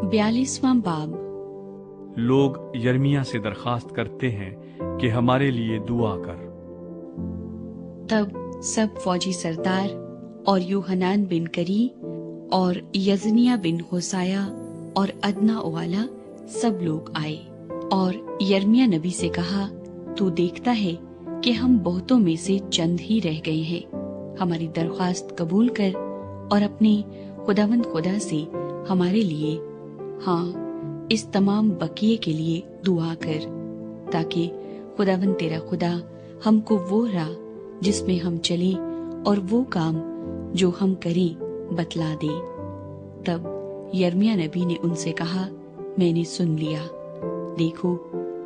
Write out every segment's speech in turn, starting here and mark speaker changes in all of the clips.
Speaker 1: 42वां बाब।
Speaker 2: लोग यर्मिया से दरखास्त करते हैं कि हमारे लिए दुआ कर।
Speaker 1: तब सब फौजी सरदार और यूहनान बिन करी और यजनिया बिन होसाया और अदना वाला सब लोग आए और यर्मिया नबी से कहा, तू देखता है कि हम बहुतों में से चंद ही रह गए हैं। हमारी दरख्वास्त कबूल कर और अपने खुदावंद खुदा से हमारे लिए, हाँ, इस तमाम बकिए के लिए दुआ कर, ताकि खुदावंद तेरा खुदा हमको वो राह जिसमें हम चले और वो काम जो हम करें बतला दे। तब यर्मिया नबी ने उनसे कहा, मैंने सुन लिया। देखो,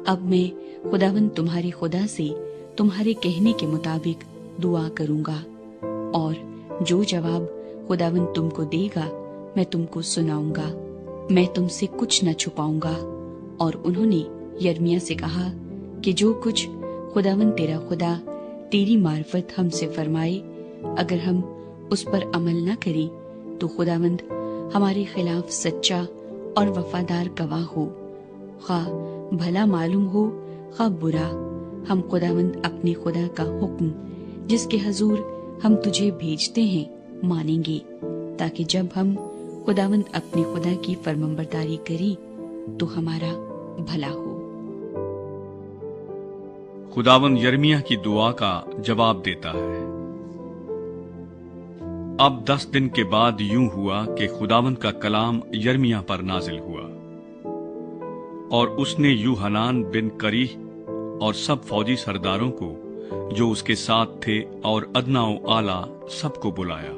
Speaker 1: अब मैं खुदावंद तुम्हारे खुदा से तुम्हारे कहने के मुताबिक दुआ करूंगा और जो जवाब खुदावंद तुमको देगा मैं तुमको सुनाऊंगा। मैं तुमसे कुछ न छुपाऊंगा। और उन्होंने यर्मिया से कहा कि जो कुछ खुदावंद तेरा खुदा तेरी मार्फत हमसे फरमाए, अगर हम उस पर अमल न करें तो खुदावंद हमारे खिलाफ सच्चा और वफादार गवाह हो, खा भला मालूम हो खा बुरा। हम खुदावंद अपने खुदा का हुक्म जिसके हजूर हम तुझे भेजते हैं मानेंगे, ताकि जब हम खुदावंद अपने खुदा की फरमाबरदारी करें तो हमारा भला हो।
Speaker 2: खुदावंद यर्मिया की दुआ का जवाब देता है। अब 10 दिन के बाद यूं हुआ कि खुदावंद का कलाम यर्मिया पर नाजिल हुआ और उसने यूहनान बिन करीह और सब फौजी सरदारों को जो उसके साथ थे और अदनाओ आला सबको बुलाया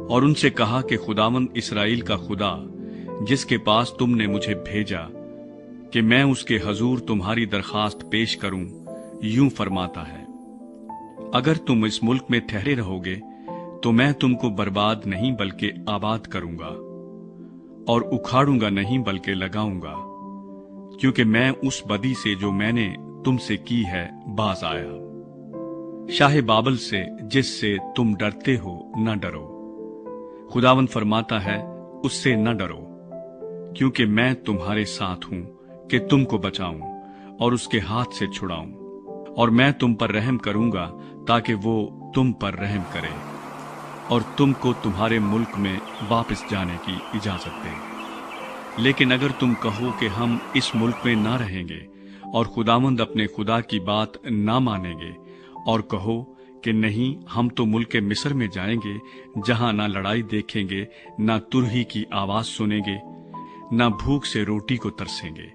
Speaker 2: और उनसे कहा कि खुदावंद इस्राएल का खुदा जिसके पास तुमने मुझे भेजा कि मैं उसके हजूर तुम्हारी दरखास्त पेश करूं, यूं फरमाता है, अगर तुम इस मुल्क में ठहरे रहोगे तो मैं तुमको बर्बाद नहीं बल्कि आबाद करूंगा और उखाड़ूंगा नहीं बल्कि लगाऊंगा, क्योंकि मैं उस बदी से जो मैंने तुमसे की है बाज आया। शाह बाबल से जिससे तुम डरते हो न डरो। खुदावंद फरमाता है, उससे न डरो, क्योंकि मैं तुम्हारे साथ हूं कि तुमको बचाऊं और उसके हाथ से छुड़ाऊं। और मैं तुम पर रहम करूंगा ताकि वो तुम पर रहम करे और तुमको तुम्हारे मुल्क में वापस जाने की इजाजत दे। लेकिन अगर तुम कहो कि हम इस मुल्क में ना रहेंगे और खुदावंद अपने खुदा की बात ना मानेंगे और कहो कि नहीं, हम तो मुल्क मिस्र में जाएंगे जहां ना लड़ाई देखेंगे, ना तुरही की आवाज सुनेंगे, ना भूख से रोटी को तरसेंगे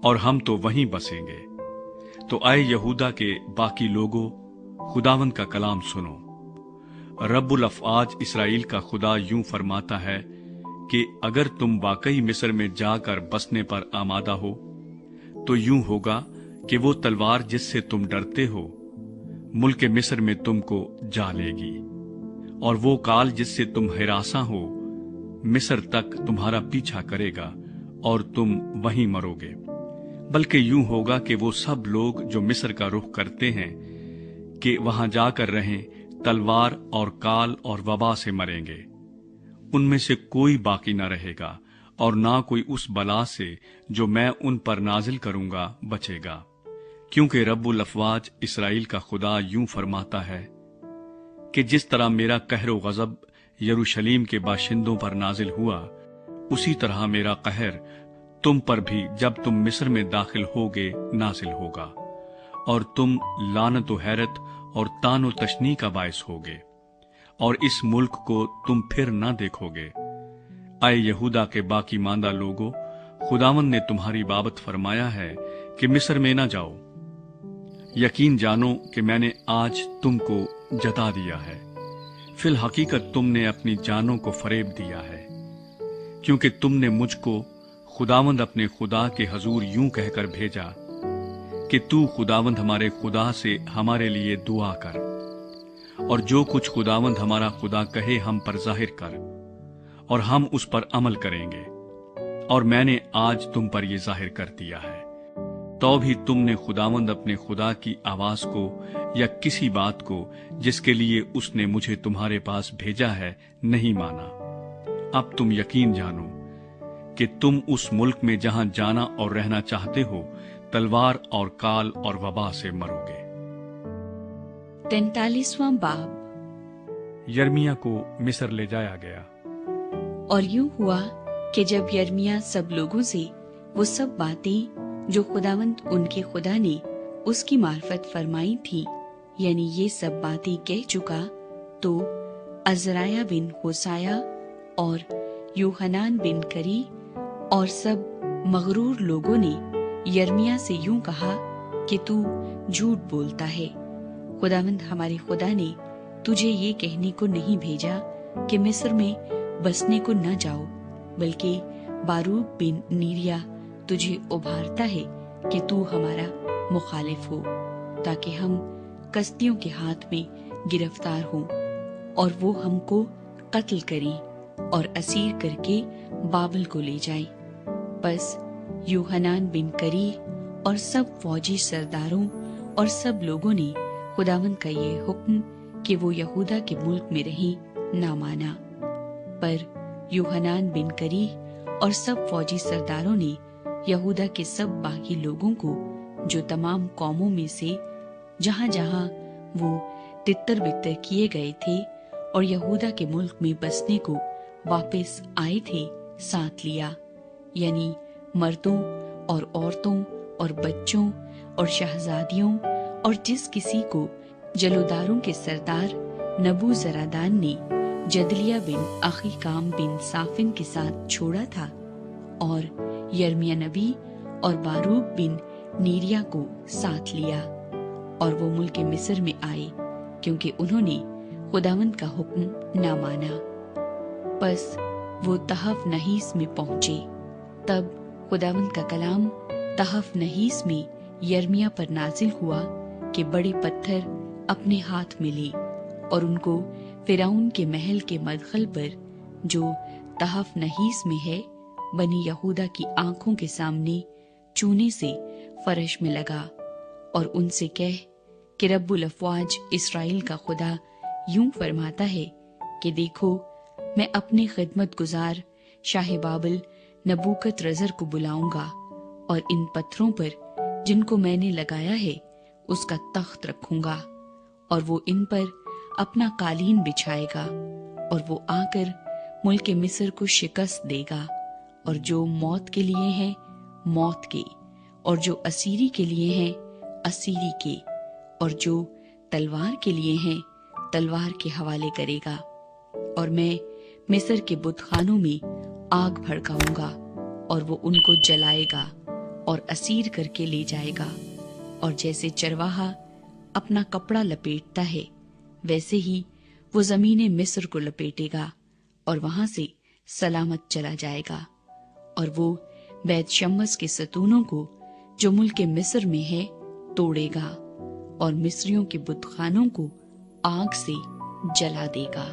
Speaker 2: और हम तो वहीं बसेंगे, तो आए यहूदा के बाकी लोगों, खुदावंद का कलाम सुनो। रब्बुल अफ़आज इस्राएल का खुदा यूं फरमाता है कि अगर तुम वाकई मिस्र में जाकर बसने पर आमादा हो तो यूं होगा कि वो तलवार जिससे तुम डरते हो मुल्क मिस्र में तुमको जा लेगी, और वो काल जिससे तुम हिरासा हो मिस्र तक तुम्हारा पीछा करेगा और तुम वहीं मरोगे। बल्कि यूं होगा कि वो सब लोग जो मिस्र का रुख करते हैं कि वहां जाकर रहें, तलवार और काल और वबा से मरेंगे। उनमें से कोई बाकी न रहेगा और ना कोई उस बला से जो मैं उन पर नाजिल करूंगा बचेगा, क्योंकि रब्बुल अफ़वाज इस्राएल का खुदा यूं फरमाता है कि जिस तरह मेरा कहर गज़ब यरूशलेम के बाशिंदों पर नाजिल हुआ, उसी तरह मेरा कहर तुम पर भी जब तुम मिस्र में दाखिल होगे नाजिल होगा, और तुम लानत व हैरत और तान व तशनी का बायस होगे, और इस मुल्क को तुम फिर ना देखोगे। आए यहूदा के बाकी मांदा लोगों, खुदावंद ने तुम्हारी बाबत फरमाया है कि मिस्र में ना जाओ। यकीन जानो कि मैंने आज तुमको जता दिया है, फिल हकीकत तुमने अपनी जानों को फरेब दिया है, क्योंकि तुमने मुझको खुदावंद अपने खुदा के हजूर यूं कहकर भेजा कि तू खुदावंद हमारे खुदा से हमारे लिए दुआ कर, और जो कुछ खुदावंद हमारा खुदा कहे हम पर जाहिर कर, और हम उस पर अमल करेंगे। और मैंने आज तुम पर यह जाहिर कर दिया है। तो भी तुमने खुदावंद अपने खुदा की आवाज को या किसी बात को जिसके लिए उसने मुझे तुम्हारे पास भेजा है नहीं माना। अब तुम यकीन जानो کہ تم اس ملک میں جہاں جانا اور رہنا چاہتے ہو تلوار اور کال اور وبا سے مرو گے۔
Speaker 1: 43واں باب۔
Speaker 2: یرمیا کو مصر لے جایا گیا۔
Speaker 1: اور یوں ہوا کہ جب یرمیا سب لوگوں سے وہ سب باتیں جو خداوند ان کے خدا نے اس کی معرفت فرمائی تھی، یعنی یہ سب باتیں کہہ چکا، تو عزرایہ بن ہوسایا اور یوحنان بن کری اور سب مغرور لوگوں نے یرمیا سے یوں کہا کہ تو جھوٹ بولتا ہے، خداوند ہمارے خدا نے تجھے یہ کہنے کو نہیں بھیجا کہ مصر میں بسنے کو نہ جاؤ، بلکہ باروک بن نیریا تجھے ابھارتا ہے کہ تو ہمارا مخالف ہو، تاکہ ہم کسدیوں کے ہاتھ میں گرفتار ہوں اور وہ ہم کو قتل کریں اور اسیر کر کے بابل کو لے جائیں۔ پس یوحنان بن کری اور سب فوجی سرداروں اور سب لوگوں نے خداوند کا یہ حکم کہ وہ یہودا کے ملک میں رہیں نہ مانا۔ پر یوحنان بن کری اور سب فوجی سرداروں نے یہودا کے سب باقی لوگوں کو، جو تمام قوموں میں سے جہاں جہاں وہ تتر بتر کیے گئے تھے اور یہودا کے ملک میں بسنے کو واپس آئے تھے، ساتھ لیا، یعنی مردوں اور عورتوں اور بچوں اور شہزادیوں اور جس کسی کو جلوداروں کے سردار نبو زرادان نے جدلیہ بن اخیکام بن صافن کے ساتھ چھوڑا تھا، اور یرمیا نبی اور باروک بن نیریا کو ساتھ لیا، اور وہ ملک مصر میں آئے کیونکہ انہوں نے خداوند کا حکم نہ مانا۔ پس وہ تحف نحیس میں پہنچے، تب خداوند کا کلام تحف نحیس میں یرمیا پر نازل ہوا کہ بڑے پتھر اپنے ہاتھ میں لے اور ان کو فرعون کے محل کے مدخل پر جو تحف نحیس میں ہے بنی یہودا کی آنکھوں کے سامنے چونے سے فرش میں لگا، اور ان سے کہہ کہ رب الافواج اسرائیل کا خدا یوں فرماتا ہے کہ دیکھو، میں اپنے خدمت گزار شاہ بابل نبوکت رزر کو بلاؤں گا، اور ان پتھروں پر جن کو میں نے لگایا ہے اس کا تخت رکھوں گا، اور وہ ان پر اپنا قالین بچھائے گا، اور وہ آ کر ملک مصر کو شکست دے گا، اور جو موت کے لیے ہیں موت کے، اور جو اسیری کے لیے ہیں اسیری کے، اور جو تلوار کے لیے ہیں تلوار کے حوالے کرے گا، اور میں مصر کے بت خانوں میں آگ بھڑکاؤں گا، اور وہ ان کو جلائے گا اور اسیر کر کے لے جائے گا، اور جیسے چرواہا اپنا کپڑا لپیٹتا ہے ویسے ہی وہ زمین مصر کو لپیٹے گا اور وہاں سے سلامت چلا جائے گا، اور وہ بیت شمس کے ستونوں کو جو ملک مصر میں ہے توڑے گا، اور مصریوں کے بت خانوں کو آگ سے جلا دے گا۔